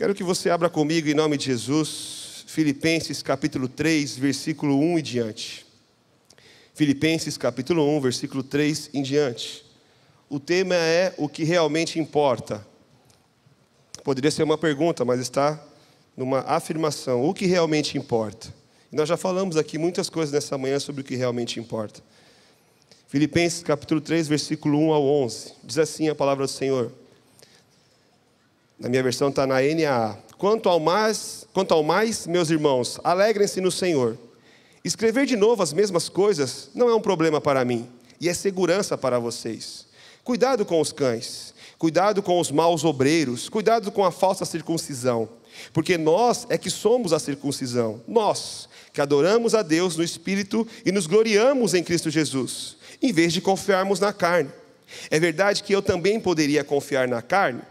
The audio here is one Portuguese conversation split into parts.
Quero que você abra comigo em nome de Jesus, Filipenses capítulo 3, versículo 1 e diante. Filipenses capítulo 1, versículo 3 em diante. O tema é o que realmente importa. Poderia ser uma pergunta, mas está numa afirmação. O que realmente importa? E nós já falamos aqui muitas coisas nessa manhã sobre o que realmente importa. Filipenses capítulo 3, versículo 1 ao 11. Diz assim a palavra do Senhor. Na minha versão está na NAA. Quanto ao mais, meus irmãos, alegrem-se no Senhor. Escrever de novo as mesmas coisas não é um problema para mim, e é segurança para vocês. Cuidado com os cães, cuidado com os maus obreiros, cuidado com a falsa circuncisão, porque nós é que somos a circuncisão, nós que adoramos a Deus no Espírito e nos gloriamos em Cristo Jesus, em vez de confiarmos na carne. É verdade que eu também poderia confiar na carne?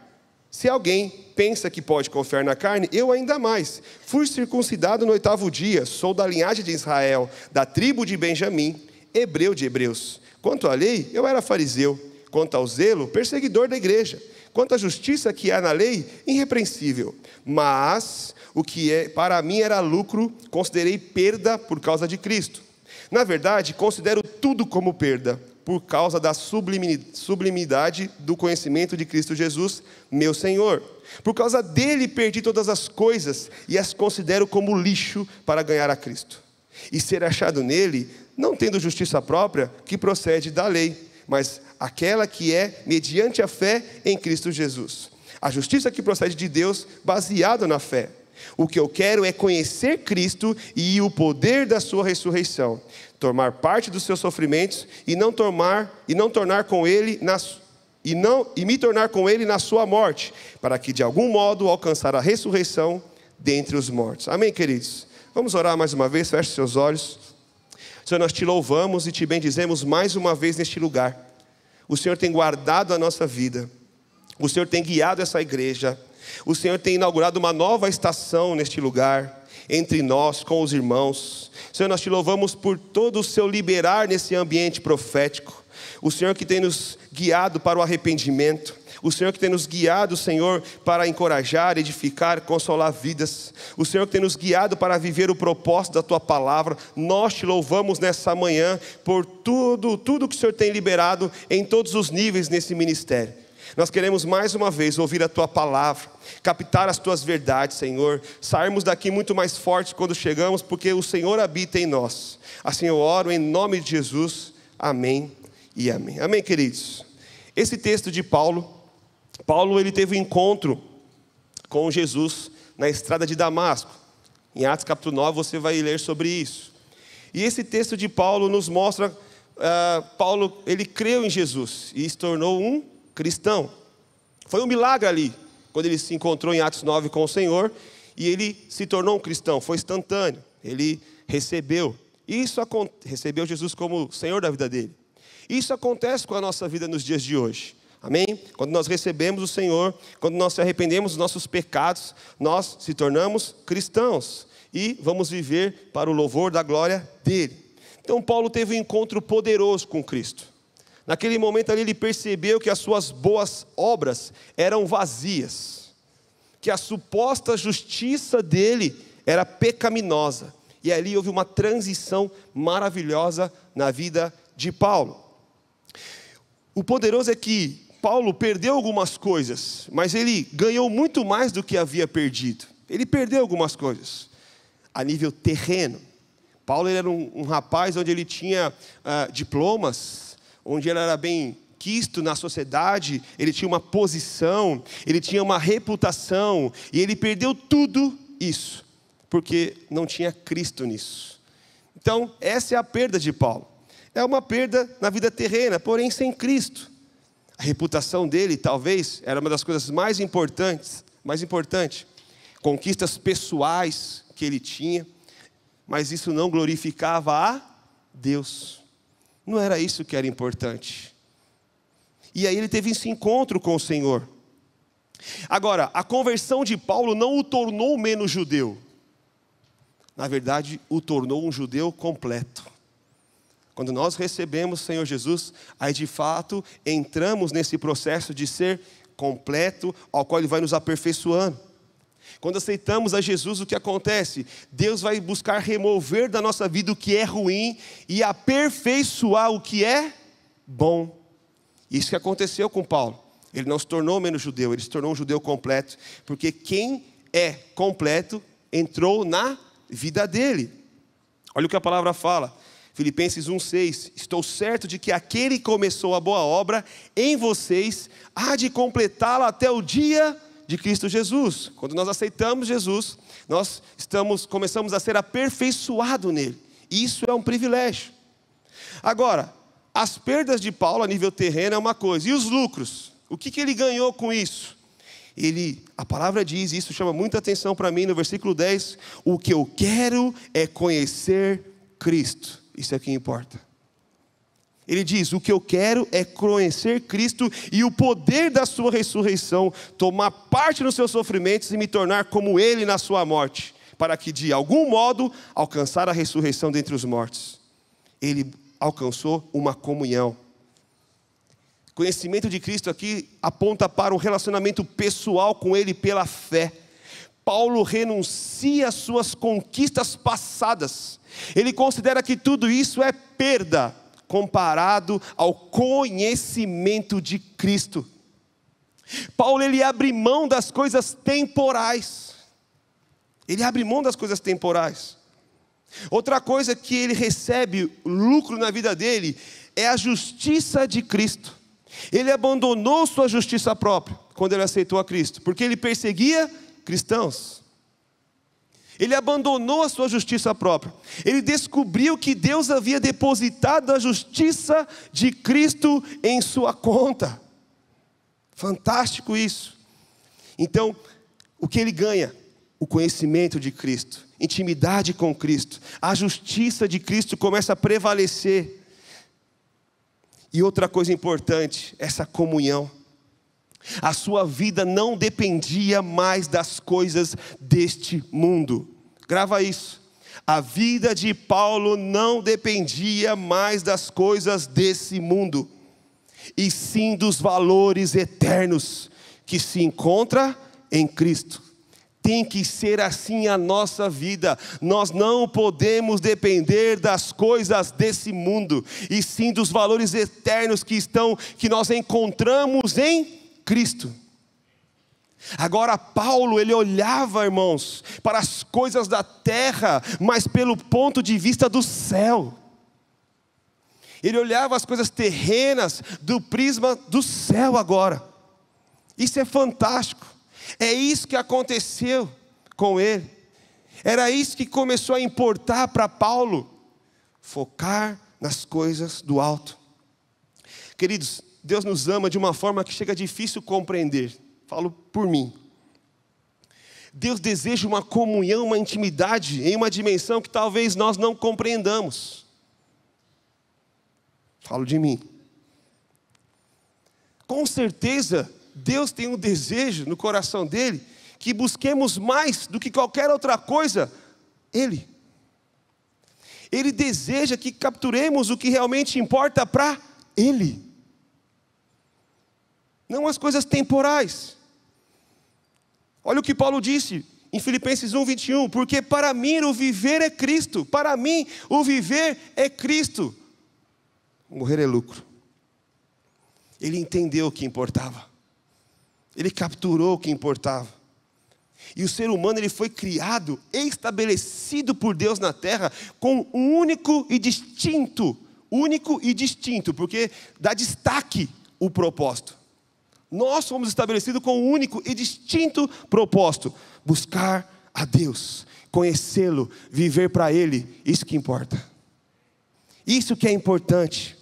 Se alguém pensa que pode confiar na carne, eu ainda mais. Fui circuncidado no 8º dia, sou da linhagem de Israel, da tribo de Benjamim, hebreu de hebreus. Quanto à lei, eu era fariseu. Quanto ao zelo, perseguidor da igreja. Quanto à justiça que há na lei, irrepreensível. Mas o que para mim era lucro, considerei perda por causa de Cristo. Na verdade, considero tudo como perda, por causa da sublimidade do conhecimento de Cristo Jesus, meu Senhor. Por causa dele perdi todas as coisas e as considero como lixo para ganhar a Cristo. E ser achado nele, não tendo justiça própria, que procede da lei, mas aquela que é mediante a fé em Cristo Jesus. A justiça que procede de Deus, baseada na fé. O que eu quero é conhecer Cristo e o poder da sua ressurreição, tomar parte dos seus sofrimentos e me tornar com ele na sua morte, para que de algum modo alcançar a ressurreição dentre os mortos. Amém, queridos? Vamos orar mais uma vez, feche seus olhos. Senhor, nós te louvamos e te bendizemos mais uma vez neste lugar. O Senhor tem guardado a nossa vida, o Senhor tem guiado essa igreja, o Senhor tem inaugurado uma nova estação neste lugar, entre nós, com os irmãos. Senhor, nós te louvamos por todo o seu liberar nesse ambiente profético. O Senhor que tem nos guiado para o arrependimento. O Senhor que tem nos guiado, Senhor, para encorajar, edificar, consolar vidas. O Senhor que tem nos guiado para viver o propósito da Tua palavra. Nós te louvamos nessa manhã por tudo que o Senhor tem liberado em todos os níveis nesse ministério. Nós queremos mais uma vez ouvir a Tua palavra, captar as Tuas verdades, Senhor, sairmos daqui muito mais fortes quando chegamos, porque o Senhor habita em nós. Assim eu oro em nome de Jesus, amém e amém. Amém, queridos? Esse texto de Paulo ele teve um encontro com Jesus na estrada de Damasco. Em Atos capítulo 9 você vai ler sobre isso. E esse texto de Paulo nos mostra, Paulo ele creu em Jesus e se tornou um cristão. Foi um milagre ali, quando ele se encontrou em Atos 9 com o Senhor, e ele se tornou um cristão, foi instantâneo, ele recebeu Jesus como Senhor da vida dele. Isso acontece com a nossa vida nos dias de hoje, amém? Quando nós recebemos o Senhor, quando nós se arrependemos dos nossos pecados, nós se tornamos cristãos, e vamos viver para o louvor da glória dele. Então Paulo teve um encontro poderoso com Cristo. Naquele momento ali ele percebeu que as suas boas obras eram vazias, que a suposta justiça dele era pecaminosa. E ali houve uma transição maravilhosa na vida de Paulo. O poderoso é que Paulo perdeu algumas coisas, mas ele ganhou muito mais do que havia perdido. Ele perdeu algumas coisas a nível terreno. Paulo era um rapaz onde ele tinha diplomas, onde ele era bem quisto na sociedade, ele tinha uma posição, ele tinha uma reputação, e ele perdeu tudo isso, porque não tinha Cristo nisso. Então, essa é a perda de Paulo. É uma perda na vida terrena, porém sem Cristo. A reputação dele, talvez, era uma das coisas mais importantes. Conquistas pessoais que ele tinha, mas isso não glorificava a Deus. Não era isso que era importante. E aí ele teve esse encontro com o Senhor. Agora, a conversão de Paulo não o tornou menos judeu. Na verdade, o tornou um judeu completo. Quando nós recebemos o Senhor Jesus, aí de fato entramos nesse processo de ser completo, ao qual Ele vai nos aperfeiçoando. Quando aceitamos a Jesus, o que acontece? Deus vai buscar remover da nossa vida o que é ruim e aperfeiçoar o que é bom. Isso que aconteceu com Paulo. Ele não se tornou menos judeu, ele se tornou um judeu completo, porque quem é completo entrou na vida dele. Olha o que a palavra fala, Filipenses 1,6: estou certo de que aquele que começou a boa obra em vocês há de completá-la até o dia de Cristo Jesus. Quando nós aceitamos Jesus, nós começamos a ser aperfeiçoados nele. Isso é um privilégio. Agora, as perdas de Paulo a nível terreno é uma coisa, e os lucros? O que ele ganhou com isso? A palavra diz, isso chama muita atenção para mim no versículo 10, o que eu quero é conhecer Cristo. Isso é o que importa. Ele diz, o que eu quero é conhecer Cristo e o poder da sua ressurreição, tomar parte nos seus sofrimentos e me tornar como Ele na sua morte, para que de algum modo alcançar a ressurreição dentre os mortos. Ele alcançou uma comunhão. Conhecimento de Cristo aqui aponta para um relacionamento pessoal com Ele pela fé. Paulo renuncia às suas conquistas passadas. Ele considera que tudo isso é perda comparado ao conhecimento de Cristo. Paulo, ele abre mão das coisas temporais. Ele abre mão das coisas temporais. Outra coisa que ele recebe lucro na vida dele é a justiça de Cristo. Ele abandonou sua justiça própria quando ele aceitou a Cristo, porque ele perseguia cristãos. Ele abandonou a sua justiça própria. Ele descobriu que Deus havia depositado a justiça de Cristo em sua conta. Fantástico isso. Então, o que ele ganha? O conhecimento de Cristo, intimidade com Cristo. A justiça de Cristo começa a prevalecer. E outra coisa importante, essa comunhão. A sua vida não dependia mais das coisas deste mundo. Grava isso. A vida de Paulo não dependia mais das coisas desse mundo, e sim dos valores eternos que se encontra em Cristo. Tem que ser assim a nossa vida. Nós não podemos depender das coisas desse mundo, e sim dos valores eternos que nós encontramos em Cristo. Agora Paulo, ele olhava, irmãos, para as coisas da terra, mas pelo ponto de vista do céu. Ele olhava as coisas terrenas do prisma do céu agora. Isso é fantástico. É isso que aconteceu com ele. Era isso que começou a importar para Paulo. Focar nas coisas do alto. Queridos, Deus nos ama de uma forma que chega difícil compreender. Falo por mim. Deus deseja uma comunhão, uma intimidade em uma dimensão que talvez nós não compreendamos. Falo de mim. Com certeza, Deus tem um desejo no coração dele que busquemos mais do que qualquer outra coisa Ele. Ele deseja que capturemos o que realmente importa para Ele. Não as coisas temporais. Olha o que Paulo disse em Filipenses 1:21, porque para mim o viver é Cristo, para mim o viver é Cristo, morrer é lucro. Ele entendeu o que importava, ele capturou o que importava. E o ser humano, ele foi criado e estabelecido por Deus na terra com um único e distinto, porque dá destaque o propósito. Nós fomos estabelecidos com um único e distinto propósito: buscar a Deus, conhecê-lo, viver para Ele. Isso que importa. Isso que é importante.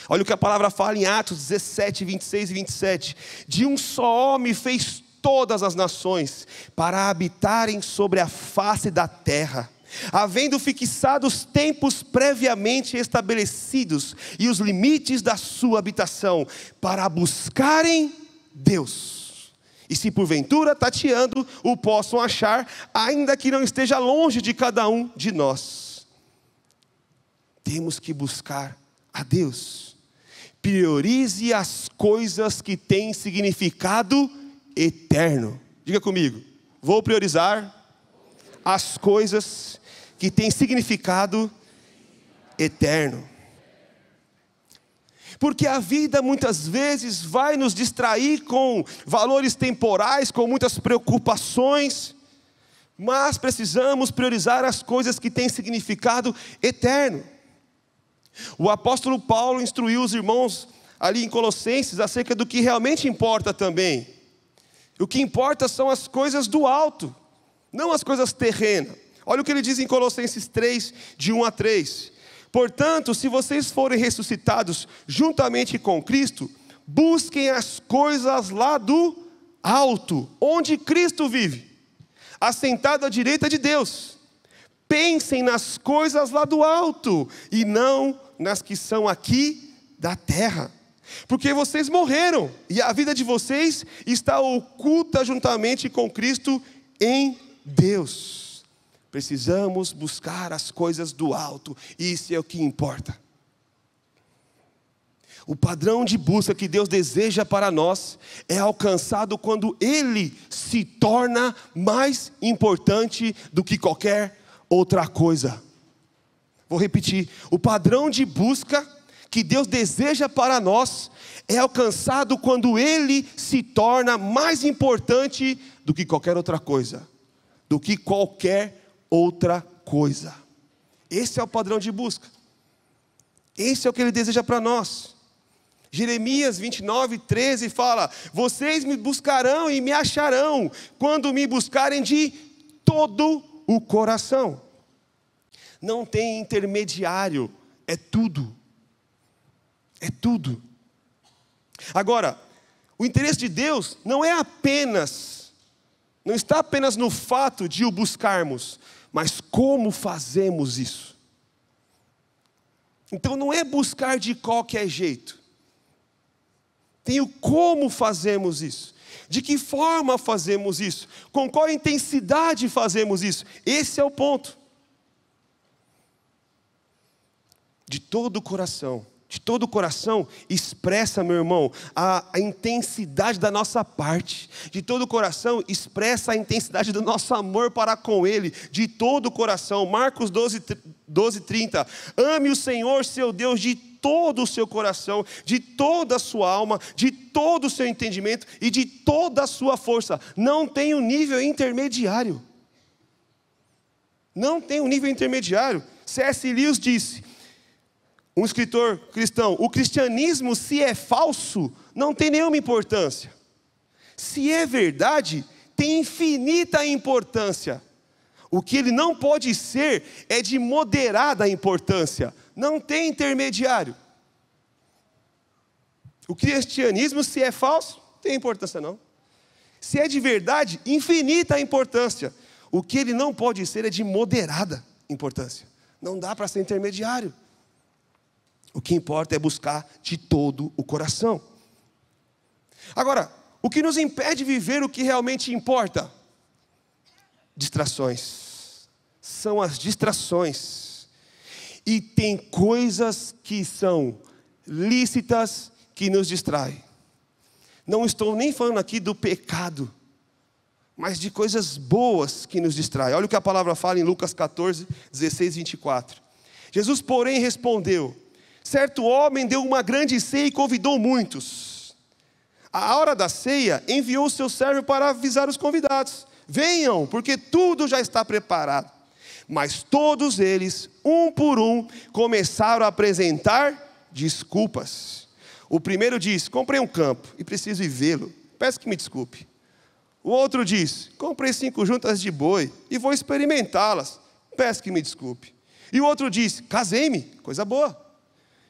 Olha o que a palavra fala em Atos 17, 26 e 27. De um só homem fez todas as nações para habitarem sobre a face da terra, havendo fixado os tempos previamente estabelecidos e os limites da sua habitação, para buscarem Deus, e se porventura tateando o possam achar, ainda que não esteja longe de cada um de nós. Temos que buscar a Deus. Priorize as coisas que têm significado eterno. Diga comigo. Vou priorizar as coisas que têm significado eterno. Porque a vida muitas vezes vai nos distrair com valores temporais, com muitas preocupações, mas precisamos priorizar as coisas que têm significado eterno. O apóstolo Paulo instruiu os irmãos ali em Colossenses acerca do que realmente importa também. O que importa são as coisas do alto, não as coisas terrenas. Olha o que ele diz em Colossenses 3, de 1 a 3. Portanto, se vocês forem ressuscitados juntamente com Cristo, busquem as coisas lá do alto, onde Cristo vive, assentado à direita de Deus. Pensem nas coisas lá do alto, e não nas que são aqui da terra. Porque vocês morreram, e a vida de vocês está oculta juntamente com Cristo em Deus. Precisamos buscar as coisas do alto, isso é o que importa. O padrão de busca que Deus deseja para nós é alcançado quando Ele se torna mais importante do que qualquer outra coisa. Vou repetir, o padrão de busca que Deus deseja para nós é alcançado quando Ele se torna mais importante do que qualquer outra coisa. Do que qualquer outra coisa. Esse é o padrão de busca. Esse é o que Ele deseja para nós. Jeremias 29, 13 fala: vocês me buscarão e me acharão, quando me buscarem de todo o coração. Não tem intermediário, é tudo. É tudo. Agora, o interesse de Deus não está apenas no fato de o buscarmos, mas como fazemos isso. Então não é buscar de qualquer jeito. Tem o como fazemos isso. De que forma fazemos isso? Com qual intensidade fazemos isso? Esse é o ponto. De todo o coração. De todo o coração, expressa, meu irmão, a intensidade da nossa parte. De todo o coração, expressa a intensidade do nosso amor para com Ele. De todo o coração. Marcos 12:30. Ame o Senhor, seu Deus, de todo o seu coração, de toda a sua alma, de todo o seu entendimento e de toda a sua força. Não tem um nível intermediário. Não tem um nível intermediário. C.S. Lewis disse, um escritor cristão: o cristianismo, se é falso, não tem nenhuma importância. Se é verdade, tem infinita importância. O que ele não pode ser é de moderada importância. Não tem intermediário. O cristianismo, se é falso, não tem importância não. Se é de verdade, infinita importância. O que ele não pode ser é de moderada importância. Não dá para ser intermediário. O que importa é buscar de todo o coração. Agora, o que nos impede de viver o que realmente importa? Distrações. São as distrações. E tem coisas que são lícitas que nos distraem. Não estou nem falando aqui do pecado, mas de coisas boas que nos distraem. Olha o que a palavra fala em Lucas 14, 16, 24. Jesus, porém, respondeu: certo homem deu uma grande ceia e convidou muitos. À hora da ceia, enviou o seu servo para avisar os convidados: venham, porque tudo já está preparado. Mas todos eles, um por um, começaram a apresentar desculpas. O primeiro diz: comprei um campo e preciso ir vê-lo, peço que me desculpe. O outro diz: comprei 5 juntas de boi e vou experimentá-las, peço que me desculpe. E o outro diz: casei-me, coisa boa,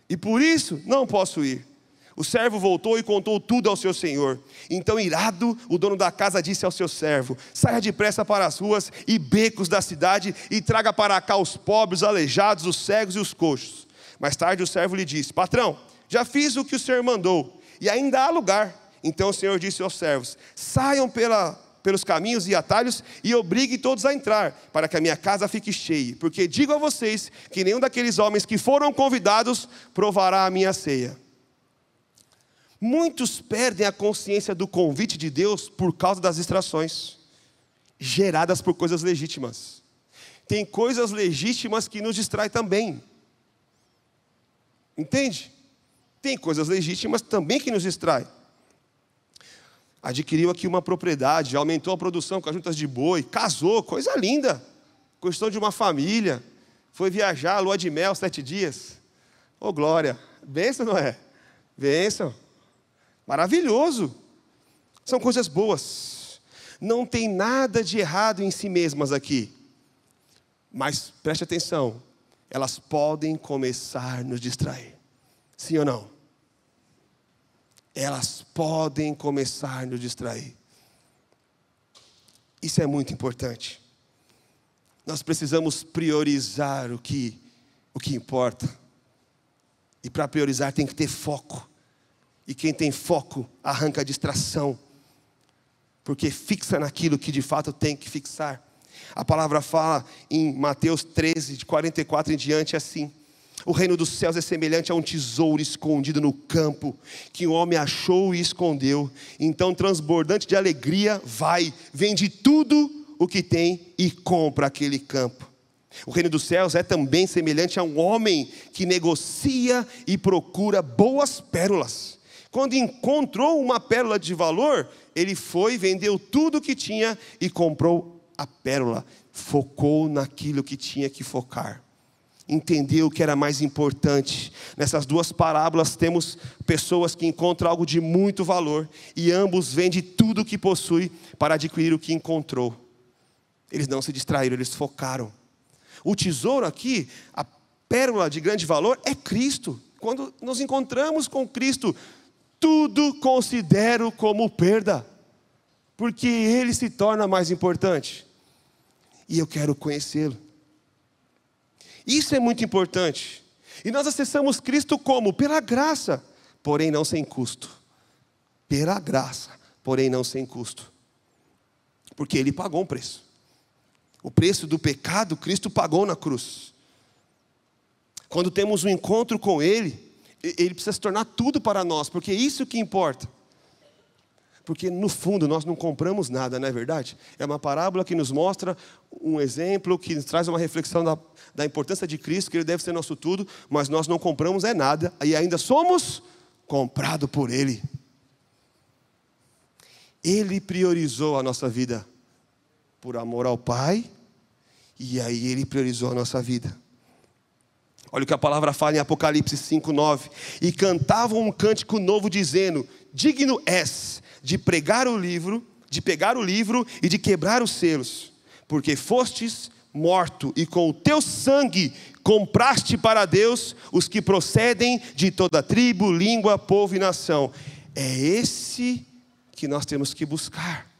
e por isso não posso ir. O servo voltou e contou tudo ao seu senhor. Então, irado, o dono da casa disse ao seu servo: saia depressa para as ruas e becos da cidade e traga para cá os pobres, os aleijados, os cegos e os coxos. Mais tarde o servo lhe disse: patrão, já fiz o que o senhor mandou e ainda há lugar. Então o senhor disse aos servos: saiam pelos caminhos e atalhos e obriguem todos a entrar, para que a minha casa fique cheia. Porque digo a vocês que nenhum daqueles homens que foram convidados provará a minha ceia. Muitos perdem a consciência do convite de Deus por causa das distrações geradas por coisas legítimas. Tem coisas legítimas que nos distraem também. Entende? Tem coisas legítimas também que nos distraem. Adquiriu aqui uma propriedade, aumentou a produção com as juntas de boi, casou, coisa linda. Questão de uma família, foi viajar, lua de mel, 7 dias. Ô glória, bênção, não é? Bênção. Maravilhoso. São coisas boas. Não tem nada de errado em si mesmas aqui. Mas preste atenção, elas podem começar a nos distrair. Sim ou não? Elas podem começar a nos distrair. Isso é muito importante. Nós precisamos priorizar o que importa. E para priorizar tem que ter foco. E quem tem foco arranca a distração. Porque fixa naquilo que de fato tem que fixar. A palavra fala em Mateus 13, de 44 em diante, assim: o reino dos céus é semelhante a um tesouro escondido no campo, que o homem achou e escondeu. Então, transbordante de alegria, vende tudo o que tem e compra aquele campo. O reino dos céus é também semelhante a um homem que negocia e procura boas pérolas. Quando encontrou uma pérola de valor, ele foi, vendeu tudo o que tinha e comprou a pérola. Focou naquilo que tinha que focar. Entendeu o que era mais importante. Nessas duas parábolas temos pessoas que encontram algo de muito valor e ambos vendem tudo o que possui para adquirir o que encontrou. Eles não se distraíram, eles focaram. O tesouro aqui, a pérola de grande valor é Cristo. Quando nos encontramos com Cristo, tudo considero como perda, porque Ele se torna mais importante. E eu quero conhecê-lo. Isso é muito importante. E nós acessamos Cristo como? Pela graça, porém não sem custo. Pela graça, porém não sem custo. Porque Ele pagou um preço. O preço do pecado, Cristo pagou na cruz. Quando temos um encontro com Ele, Ele precisa se tornar tudo para nós, porque é isso que importa. Porque no fundo nós não compramos nada, não é verdade? É uma parábola que nos mostra um exemplo, que nos traz uma reflexão da importância de Cristo, que Ele deve ser nosso tudo, mas nós não compramos nada, e ainda somos comprados por Ele. Ele priorizou a nossa vida por amor ao Pai, e aí Ele priorizou a nossa vida. Olha o que a palavra fala em Apocalipse 5:9. E cantavam um cântico novo dizendo: digno és de pegar o livro e de quebrar os selos, porque fostes morto e com o teu sangue compraste para Deus os que procedem de toda tribo, língua, povo e nação. É esse que nós temos que buscar.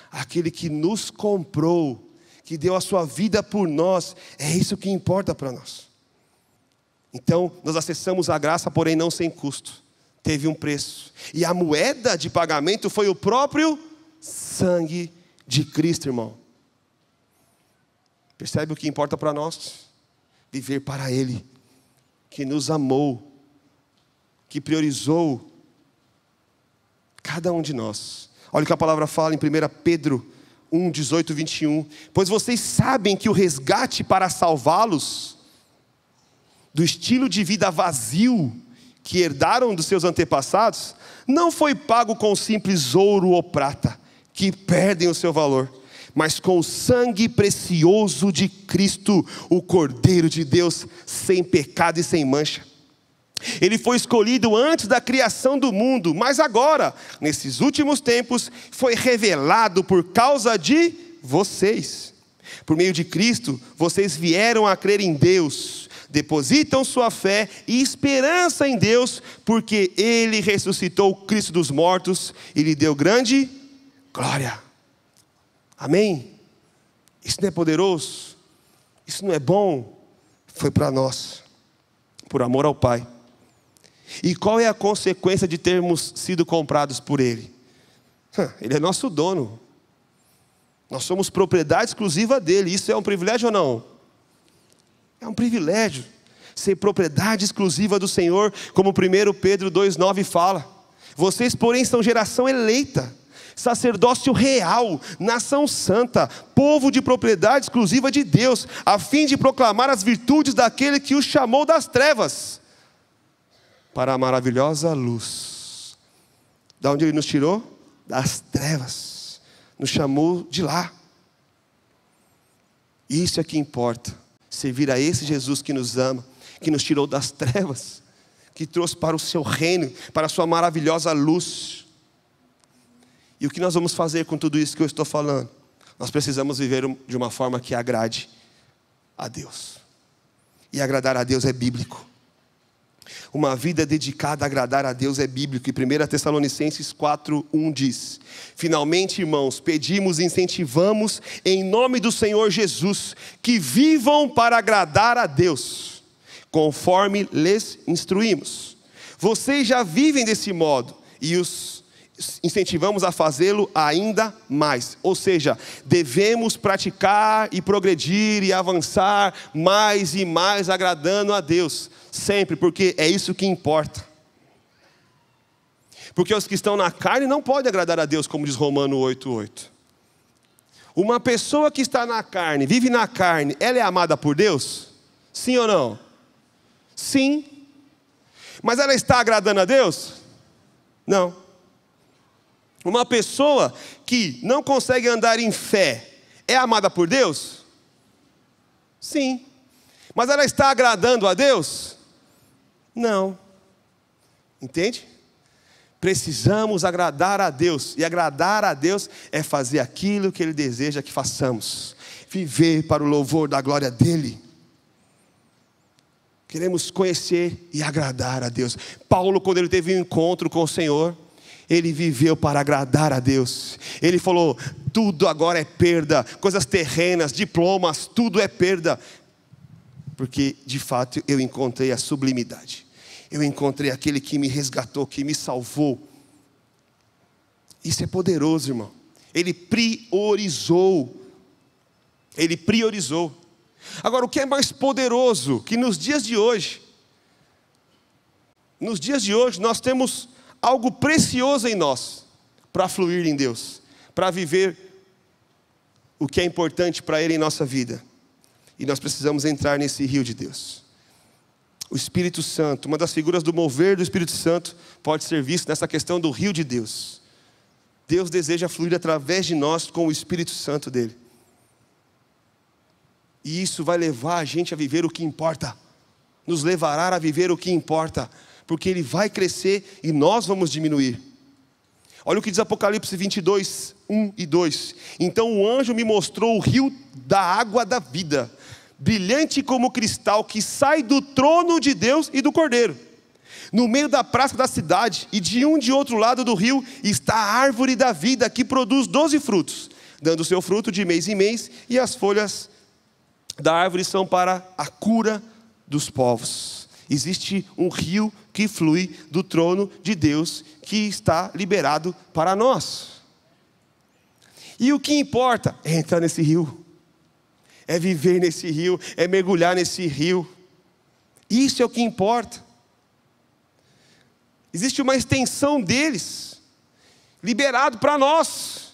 Aquele que nos comprou, que deu a sua vida por nós. É isso que importa para nós. Então, nós acessamos a graça, porém não sem custo. Teve um preço. E a moeda de pagamento foi o próprio sangue de Cristo, irmão. Percebe o que importa para nós? Viver para Ele, que nos amou, que priorizou cada um de nós. Olha o que a palavra fala em 1 Pedro 1, 18 e 21. Pois vocês sabem que o resgate para salvá-los do estilo de vida vazio que herdaram dos seus antepassados, não foi pago com simples ouro ou prata, que perdem o seu valor, mas com o sangue precioso de Cristo, o Cordeiro de Deus, sem pecado e sem mancha. Ele foi escolhido antes da criação do mundo, mas agora, nesses últimos tempos, foi revelado por causa de vocês. Por meio de Cristo, vocês vieram a crer em Deus, depositam sua fé e esperança em Deus, porque Ele ressuscitou o Cristo dos mortos e lhe deu grande glória. Amém? Isso não é poderoso? Isso não é bom? Foi para nós, por amor ao Pai. E qual é a consequência de termos sido comprados por Ele? Ele é nosso dono. Nós somos propriedade exclusiva dEle. Isso é um privilégio ou não? É um privilégio ser propriedade exclusiva do Senhor, como 1 Pedro 2,9 fala. Vocês, porém, são geração eleita, sacerdócio real, nação santa, povo de propriedade exclusiva de Deus, a fim de proclamar as virtudes daquele que os chamou das trevas para a maravilhosa luz. Da onde Ele nos tirou? Das trevas. Nos chamou de lá. Isso é que importa. Servir a esse Jesus que nos ama, que nos tirou das trevas, que trouxe para o seu reino, para a sua maravilhosa luz. E o que nós vamos fazer com tudo isso que eu estou falando? Nós precisamos viver de uma forma que agrade a Deus. E agradar a Deus é bíblico. Uma vida dedicada a agradar a Deus é bíblico. E 1 Tessalonicenses 4:1 diz: finalmente, irmãos, pedimos e incentivamos em nome do Senhor Jesus, que vivam para agradar a Deus, conforme lhes instruímos. Vocês já vivem desse modo e os incentivamos a fazê-lo ainda mais. Ou seja, devemos praticar e progredir e avançar mais e mais agradando a Deus. Sempre, porque é isso que importa. Porque os que estão na carne não podem agradar a Deus, como diz Romanos 8:8. Uma pessoa que está na carne, vive na carne, ela é amada por Deus? Sim ou não? Sim. Mas ela está agradando a Deus? Não. Uma pessoa que não consegue andar em fé, é amada por Deus? Sim. Mas ela está agradando a Deus? Não. Entende? Precisamos agradar a Deus. E agradar a Deus é fazer aquilo que Ele deseja que façamos. Viver para o louvor da glória dEle. Queremos conhecer e agradar a Deus. Paulo, quando ele teve um encontro com o Senhor, ele viveu para agradar a Deus. Ele falou: tudo agora é perda, coisas terrenas, diplomas, tudo é perda, porque de fato eu encontrei a sublimidade. Eu encontrei aquele que me resgatou, que me salvou. Isso é poderoso, irmão. Ele priorizou. Ele priorizou. Agora, o que é mais poderoso? Que nos dias de hoje nós temos algo precioso em nós, para fluir em Deus, para viver o que é importante para Ele em nossa vida. E nós precisamos entrar nesse rio de Deus. O Espírito Santo, uma das figuras do mover do Espírito Santo, pode ser visto nessa questão do rio de Deus. Deus deseja fluir através de nós com o Espírito Santo dEle. E isso vai levar a gente a viver o que importa. Nos levará a viver o que importa. Porque Ele vai crescer e nós vamos diminuir. Olha o que diz Apocalipse 22, 1 e 2. Então o anjo me mostrou o rio da água da vida, brilhante como cristal, que sai do trono de Deus e do Cordeiro. No meio da praça da cidade, e de um e de outro lado do rio, está a árvore da vida, que produz 12 frutos, dando seu fruto de mês em mês, e as folhas da árvore são para a cura dos povos. Existe um rio que flui do trono de Deus, que está liberado para nós. E o que importa é entrar nesse rio, é viver nesse rio, é mergulhar nesse rio. Isso é o que importa. Existe uma extensão deles, liberado para nós,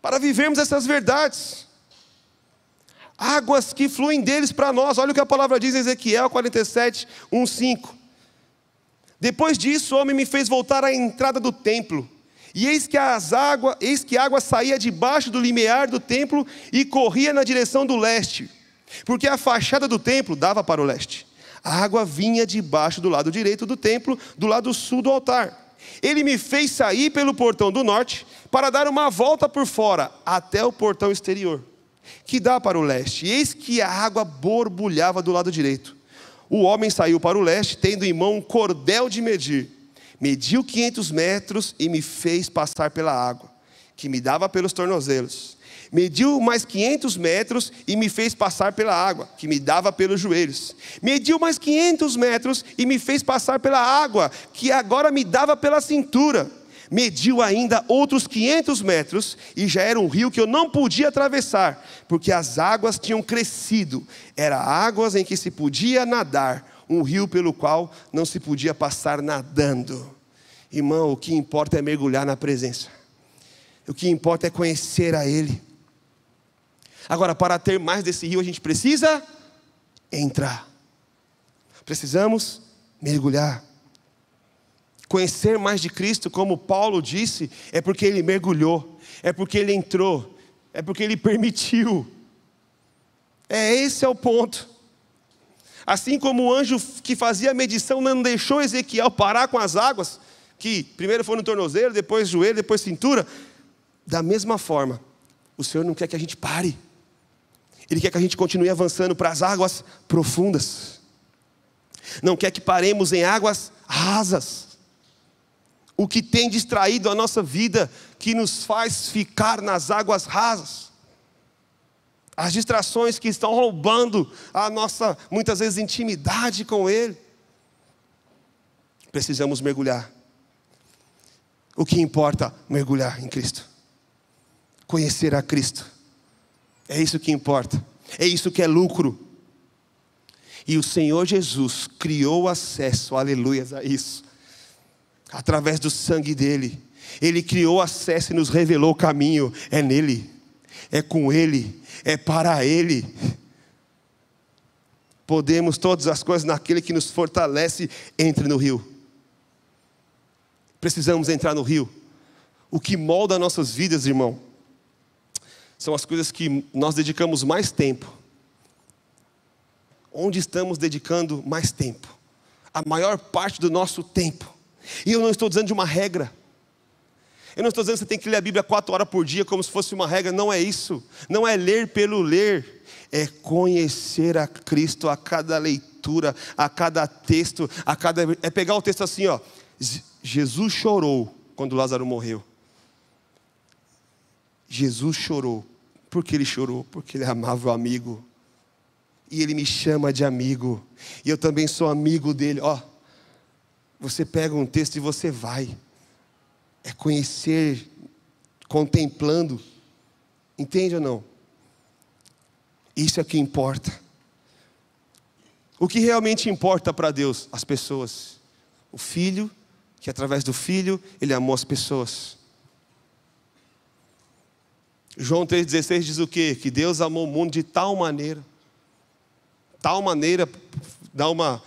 para vivermos essas verdades. Águas que fluem deles para nós. Olha o que a palavra diz em Ezequiel 47, 1, 5. Depois disso, o homem me fez voltar à entrada do templo. E eis que a água saía debaixo do limiar do templo e corria na direção do leste. Porque a fachada do templo dava para o leste. A água vinha debaixo do lado direito do templo, do lado sul do altar. Ele me fez sair pelo portão do norte, para dar uma volta por fora, até o portão exterior, que dá para o leste. E eis que a água borbulhava do lado direito. O homem saiu para o leste, tendo em mão um cordel de medir. Mediu 500 metros e me fez passar pela água, que me dava pelos tornozelos. Mediu mais 500 metros e me fez passar pela água, que me dava pelos joelhos. Mediu mais 500 metros e me fez passar pela água, que agora me dava pela cintura. Mediu ainda outros 500 metros e já era um rio que eu não podia atravessar, porque as águas tinham crescido. Eram águas em que se podia nadar, um rio pelo qual não se podia passar nadando. Irmão, o que importa é mergulhar na presença. O que importa é conhecer a Ele. Agora, para ter mais desse rio, a gente precisa entrar. Precisamos mergulhar. Conhecer mais de Cristo, como Paulo disse, é porque Ele mergulhou, é porque Ele entrou, é porque Ele permitiu. Esse é o ponto. Assim como o anjo que fazia a medição não deixou Ezequiel parar com as águas, que primeiro foi no tornozelo, depois joelho, depois cintura, da mesma forma, o Senhor não quer que a gente pare. Ele quer que a gente continue avançando para as águas profundas. Não quer que paremos em águas rasas. O que tem distraído a nossa vida, que nos faz ficar nas águas rasas. As distrações que estão roubando a nossa, muitas vezes, intimidade com Ele. Precisamos mergulhar. O que importa? Mergulhar em Cristo. Conhecer a Cristo. É isso que importa. É isso que é lucro. E o Senhor Jesus criou acesso, aleluias, a isso. Através do sangue dEle. Ele criou acesso e nos revelou o caminho. É nele. É com Ele. É para Ele. Podemos todas as coisas naquele que nos fortalece. Entre no rio. Precisamos entrar no rio. O que molda nossas vidas, irmão, são as coisas que nós dedicamos mais tempo. Onde estamos dedicando mais tempo? A maior parte do nosso tempo. E eu não estou dizendo de uma regra. Eu não estou dizendo que você tem que ler a Bíblia 4 horas por dia como se fosse uma regra. Não é isso. Não é ler pelo ler. É conhecer a Cristo a cada leitura, a cada texto, é pegar o texto assim, ó. Jesus chorou quando Lázaro morreu. Jesus chorou. Por que Ele chorou? Porque Ele amava o amigo. E Ele me chama de amigo. E eu também sou amigo dEle. Ó, você pega um texto e você vai. É conhecer, contemplando. Entende ou não? Isso é o que importa. O que realmente importa para Deus? As pessoas. O Filho, que através do Filho, Ele amou as pessoas. João 3,16 diz o quê? Que Deus amou o mundo de tal maneira, dá uma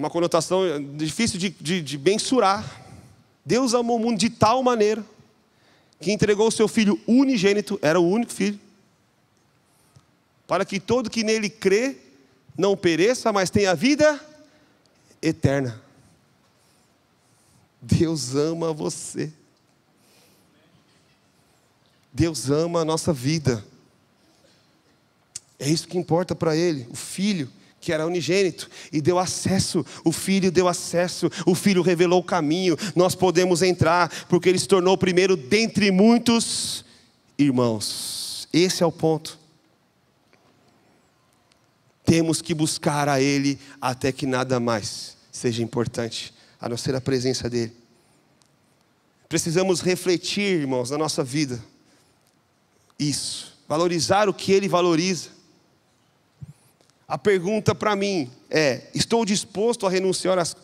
conotação difícil de mensurar. Deus amou o mundo de tal maneira, que entregou o seu Filho unigênito, era o único Filho, para que todo que nele crê, não pereça, mas tenha vida eterna. Deus ama você. Deus ama a nossa vida. É isso que importa para Ele. O Filho, que era unigênito, e deu acesso. O Filho deu acesso. O Filho revelou o caminho. Nós podemos entrar, porque Ele se tornou o primeiro dentre muitos irmãos. Esse é o ponto. Temos que buscar a Ele até que nada mais seja importante, a não ser a presença dEle. Precisamos refletir, irmãos, na nossa vida. Isso, valorizar o que Ele valoriza. A pergunta para mim é: estou disposto a renunciar às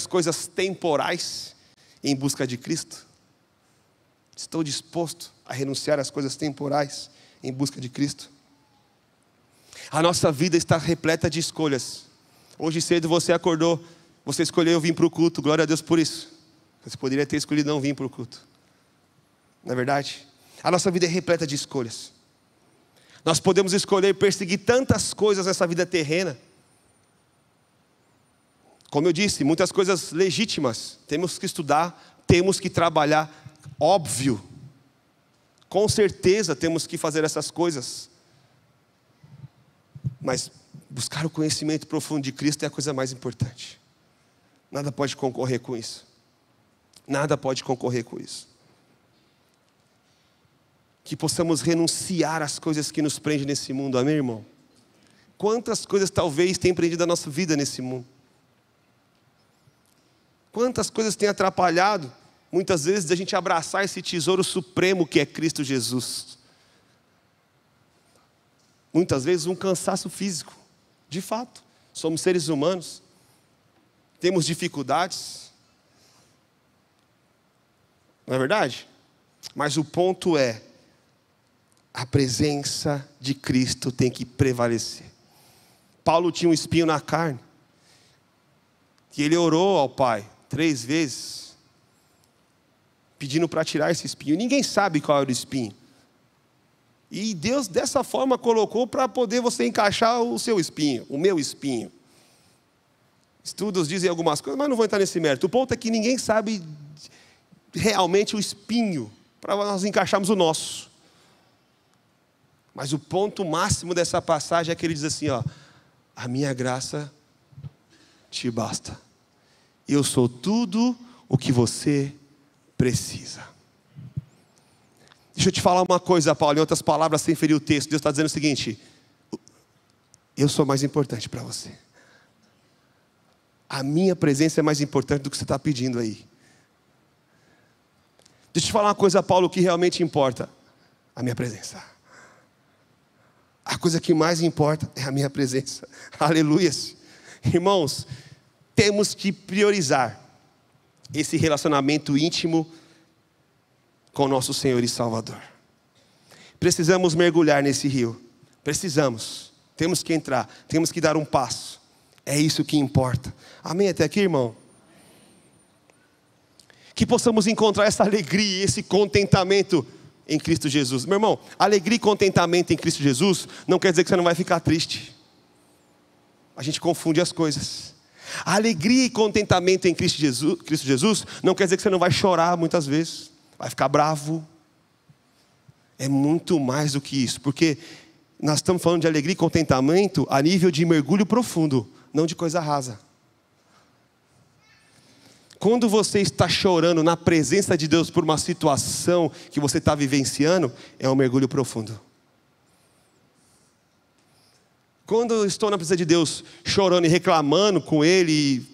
coisas temporais em busca de Cristo? Estou disposto a renunciar às coisas temporais em busca de Cristo? A nossa vida está repleta de escolhas. Hoje cedo você acordou, você escolheu vir para o culto, glória a Deus por isso. Você poderia ter escolhido não vir para o culto. Não é verdade? A nossa vida é repleta de escolhas. Nós podemos escolher perseguir tantas coisas nessa vida terrena. Como eu disse, muitas coisas legítimas. Temos que estudar, temos que trabalhar. Óbvio. Com certeza temos que fazer essas coisas. Mas buscar o conhecimento profundo de Cristo é a coisa mais importante. Nada pode concorrer com isso. Nada pode concorrer com isso. Que possamos renunciar às coisas que nos prendem nesse mundo, amém, irmão? Quantas coisas talvez tenham prendido a nossa vida nesse mundo? Quantas coisas têm atrapalhado, muitas vezes, da gente abraçar esse tesouro supremo que é Cristo Jesus? Muitas vezes um cansaço físico, de fato, somos seres humanos. temos dificuldades. Não é verdade? Mas o ponto é, a presença de Cristo tem que prevalecer. Paulo tinha um espinho na carne, que ele orou ao Pai 3 vezes, pedindo para tirar esse espinho. Ninguém sabe qual era o espinho. E Deus dessa forma colocou para poder você encaixar o seu espinho, o meu espinho. Estudos dizem algumas coisas, mas não vou entrar nesse mérito. O ponto é que ninguém sabe realmente o espinho, para nós encaixarmos o nosso. Mas o ponto máximo dessa passagem é que ele diz assim, ó, a minha graça te basta. Eu sou tudo o que você precisa. Deixa eu te falar uma coisa, Paulo, em outras palavras, sem ferir o texto. Deus está dizendo o seguinte, eu sou mais importante para você. A minha presença é mais importante do que você está pedindo aí. Deixa eu te falar uma coisa, Paulo, que realmente importa. A minha presença. A coisa que mais importa é a minha presença. Aleluias. Irmãos, temos que priorizar esse relacionamento íntimo com o nosso Senhor e Salvador. Precisamos mergulhar nesse rio. Precisamos. Temos que entrar. Temos que dar um passo. É isso que importa. Amém até aqui, irmão? Que possamos encontrar essa alegria, esse contentamento em Cristo Jesus. Meu irmão, alegria e contentamento em Cristo Jesus não quer dizer que você não vai ficar triste. A gente confunde as coisas. A alegria e contentamento em Cristo Jesus não quer dizer que você não vai chorar muitas vezes, vai ficar bravo. É muito mais do que isso, porque nós estamos falando de alegria e contentamento a nível de mergulho profundo, não de coisa rasa. Quando você está chorando na presença de Deus por uma situação que você está vivenciando, é um mergulho profundo. Quando eu estou na presença de Deus chorando e reclamando com Ele, e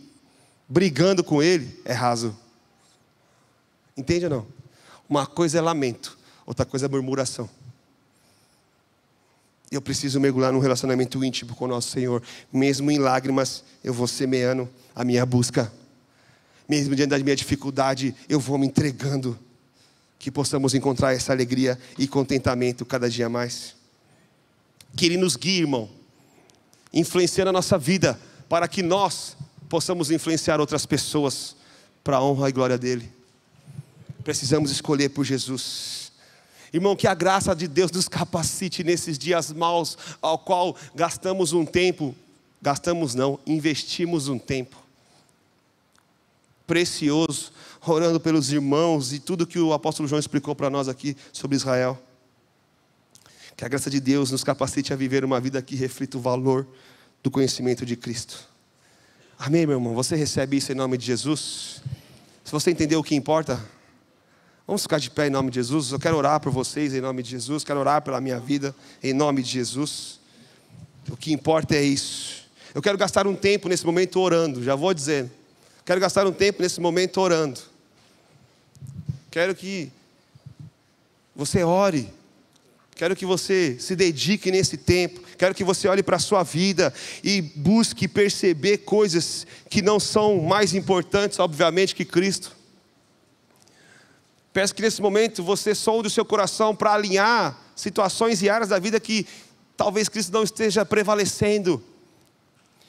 brigando com Ele, é raso. Entende ou não? Uma coisa é lamento, outra coisa é murmuração. Eu preciso mergulhar num relacionamento íntimo com o nosso Senhor. Mesmo em lágrimas, eu vou semeando a minha busca. Mesmo diante da minha dificuldade, eu vou me entregando. Que possamos encontrar essa alegria e contentamento cada dia mais. Que Ele nos guie, irmão, influenciando a nossa vida, para que nós possamos influenciar outras pessoas, para a honra e glória dEle. Precisamos escolher por Jesus. Irmão, que a graça de Deus nos capacite nesses dias maus, ao qual gastamos um tempo, investimos um tempo precioso, orando pelos irmãos e tudo que o apóstolo João explicou para nós aqui sobre Israel. Que a graça de Deus nos capacite a viver uma vida que reflita o valor do conhecimento de Cristo. Amém, meu irmão? Você recebe isso em nome de Jesus? Se você entendeu o que importa, vamos ficar de pé em nome de Jesus. Eu quero orar por vocês em nome de Jesus. Quero orar pela minha vida em nome de Jesus. O que importa é isso. Eu quero gastar um tempo nesse momento orando, já vou dizer. Quero gastar um tempo nesse momento orando. Quero que você ore. Quero que você se dedique nesse tempo. Quero que você olhe para a sua vida e busque perceber coisas que não são mais importantes, obviamente, que Cristo. Peço que nesse momento você sonde o seu coração para alinhar situações e áreas da vida que talvez Cristo não esteja prevalecendo.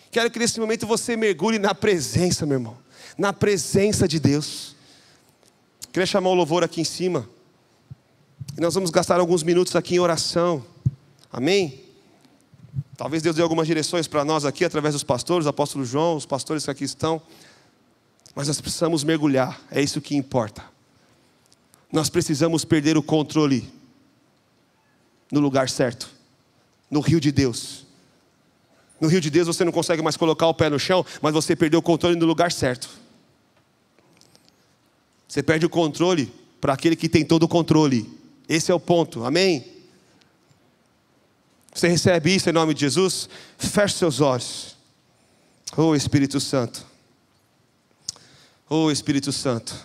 Quero que nesse momento você mergulhe na presença, meu irmão. Na presença de Deus. Queria chamar o louvor aqui em cima. E nós vamos gastar alguns minutos aqui em oração. Amém? Talvez Deus dê algumas direções para nós aqui, através dos pastores, o apóstolo João, os pastores que aqui estão. Mas nós precisamos mergulhar, é isso que importa. Nós precisamos perder o controle no lugar certo, no rio de Deus. No rio de Deus você não consegue mais colocar o pé no chão, mas você perdeu o controle no lugar certo. Você perde o controle para aquele que tem todo o controle. Esse é o ponto, amém? Você recebe isso em nome de Jesus? Feche seus olhos. Oh Espírito Santo. Oh Espírito Santo.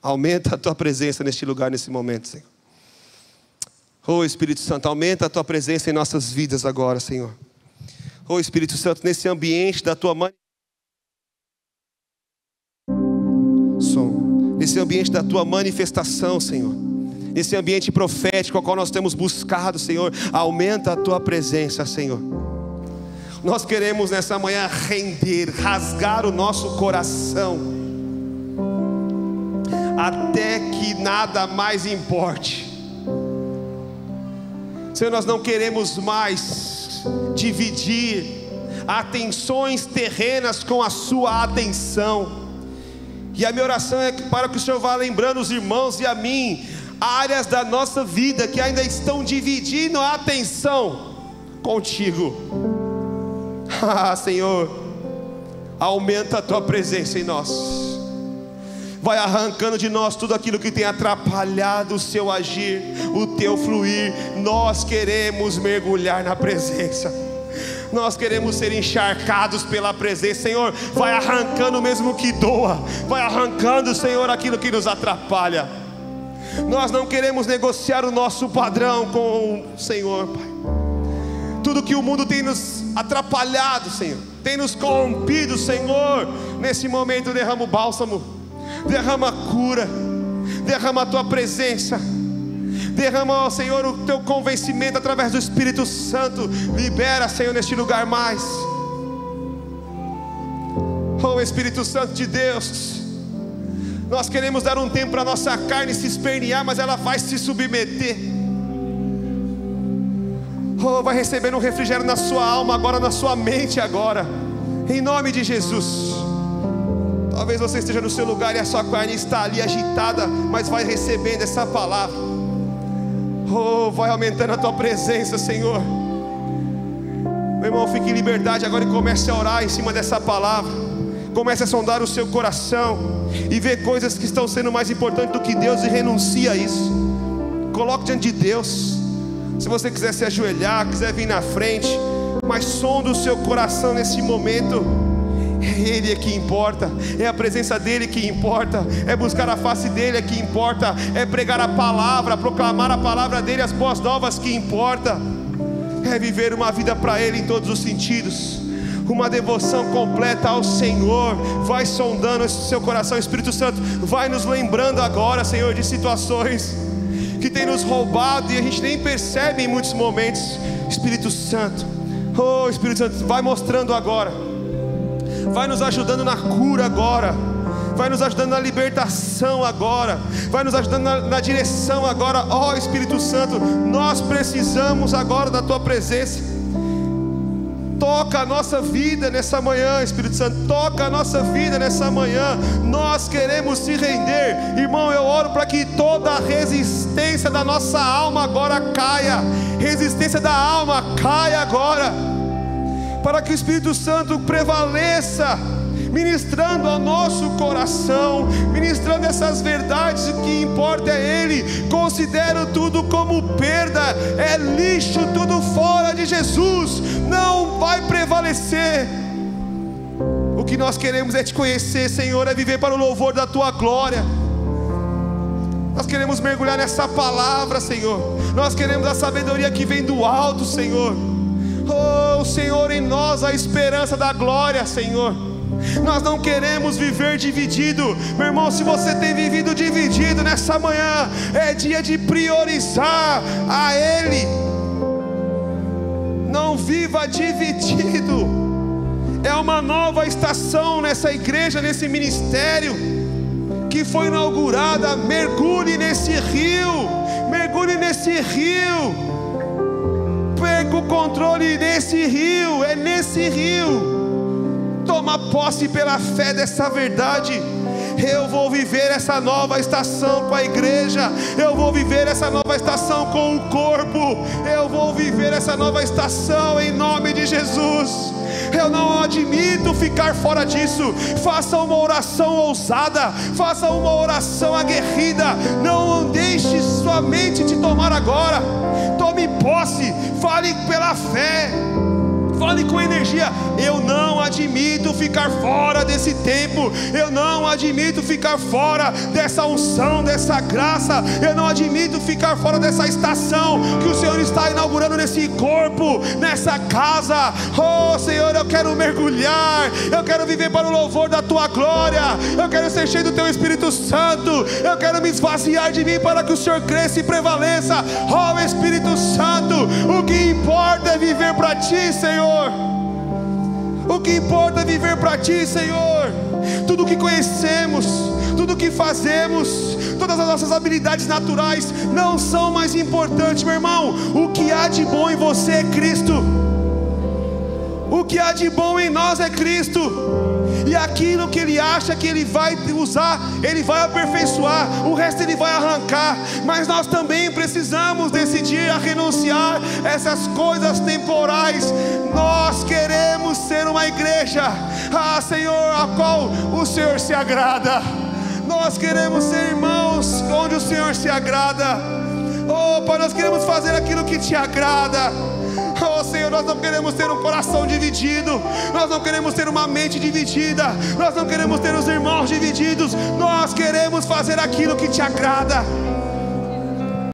Aumenta a tua presença neste lugar, nesse momento, Senhor. Oh Espírito Santo, aumenta a tua presença em nossas vidas agora, Senhor. Oh Espírito Santo, nesse ambiente da tua nesse ambiente da tua manifestação, Senhor, nesse ambiente profético ao qual nós temos buscado, Senhor. Aumenta a tua presença, Senhor. Nós queremos nessa manhã render, rasgar o nosso coração, até que nada mais importe. Senhor, nós não queremos mais dividir atenções terrenas com a sua atenção. E a minha oração é para que o Senhor vá lembrando os irmãos e a mim áreas da nossa vida que ainda estão dividindo a atenção contigo. Senhor, aumenta a tua presença em nós. Vai arrancando de nós tudo aquilo que tem atrapalhado o seu agir, o teu fluir. Nós queremos mergulhar na presença. Nós queremos ser encharcados pela presença. Senhor, vai arrancando mesmo que doa. Vai arrancando, Senhor, aquilo que nos atrapalha. Nós não queremos negociar o nosso padrão com o Senhor, Pai. Tudo que o mundo tem nos atrapalhado, Senhor, tem nos corrompido, Senhor, nesse momento derrama o bálsamo, derrama a cura, derrama a tua presença, derrama, Senhor, o teu convencimento através do Espírito Santo. Libera, Senhor, neste lugar mais. Oh Espírito Santo de Deus, nós queremos dar um tempo para a nossa carne se espernear, mas ela vai se submeter. Oh, vai recebendo um refrigério na sua alma agora, na sua mente agora, em nome de Jesus. Talvez você esteja no seu lugar e a sua carne está ali agitada, mas vai recebendo essa palavra. Oh, vai aumentando a tua presença, Senhor. Meu irmão, fique em liberdade agora e comece a orar em cima dessa palavra. Comece a sondar o seu coração e ver coisas que estão sendo mais importantes do que Deus, e renuncie a isso. Coloque diante de Deus. Se você quiser se ajoelhar, quiser vir na frente, mas sonda o seu coração nesse momento. É Ele que importa, é a presença dEle que importa, é buscar a face dEle que importa, é pregar a palavra, proclamar a palavra dEle, as boas novas que importa, é viver uma vida para Ele em todos os sentidos, uma devoção completa ao Senhor. Vai sondando esse seu coração. Espírito Santo, vai nos lembrando agora, Senhor, de situações que tem nos roubado e a gente nem percebe em muitos momentos. Espírito Santo, oh Espírito Santo, vai mostrando agora, vai nos ajudando na cura agora, vai nos ajudando na libertação agora, vai nos ajudando na direção agora. Ó Espírito Santo, nós precisamos agora da tua presença. Toca a nossa vida nessa manhã, Espírito Santo, toca a nossa vida nessa manhã. Nós queremos se render. Irmão, eu oro para que toda a resistência da nossa alma agora caia. Resistência da alma caia agora, para que o Espírito Santo prevaleça, ministrando ao nosso coração, ministrando essas verdades. O que importa é Ele. Considero tudo como perda, é lixo tudo fora de Jesus, não vai prevalecer. O que nós queremos é te conhecer, Senhor, é viver para o louvor da tua glória. Nós queremos mergulhar nessa palavra, Senhor. Nós queremos a sabedoria que vem do alto, Senhor. Oh Senhor, em nós a esperança da glória, Senhor. Nós não queremos viver dividido. Meu irmão, se você tem vivido dividido, nessa manhã é dia de priorizar a Ele. Não viva dividido. É uma nova estação nessa igreja, nesse ministério que foi inaugurada. Mergulhe nesse rio, mergulhe nesse rio, perca o controle desse rio. É nesse rio. Toma posse pela fé dessa verdade. Eu vou viver essa nova estação com a igreja. Eu vou viver essa nova estação com o corpo. Eu vou viver essa nova estação em nome de Jesus. Eu não admito ficar fora disso. Faça uma oração ousada, faça uma oração aguerrida. Não deixe sua mente te tomar agora. Tome posse, fale pela fé. fale com energia. Eu não admito ficar fora desse tempo, eu não admito ficar fora dessa unção, dessa graça, eu não admito ficar fora dessa estação que o Senhor está inaugurando nesse corpo, nessa casa. Oh Senhor, eu quero mergulhar, eu quero viver para o louvor da Tua glória, eu quero ser cheio do Teu Espírito Santo, eu quero me esvaziar de mim para que o Senhor cresça e prevaleça. Oh Espírito Santo, o que importa é viver para Ti, Senhor. O que importa é viver para Ti, Senhor. Tudo que conhecemos, tudo que fazemos, todas as nossas habilidades naturais não são mais importantes, meu irmão. O que há de bom em você é Cristo. O que há de bom em nós é Cristo. E aquilo que Ele acha que Ele vai usar, Ele vai aperfeiçoar, o resto Ele vai arrancar. Mas nós também precisamos decidir a renunciar essas coisas temporais. Nós queremos ser uma igreja, Senhor, a qual o Senhor se agrada. Nós queremos ser irmãos onde o Senhor se agrada. Oh Pai, nós queremos fazer aquilo que Te agrada. Oh Senhor, nós não queremos ter um coração dividido, nós não queremos ter uma mente dividida, nós não queremos ter os irmãos divididos. Nós queremos fazer aquilo que Te agrada.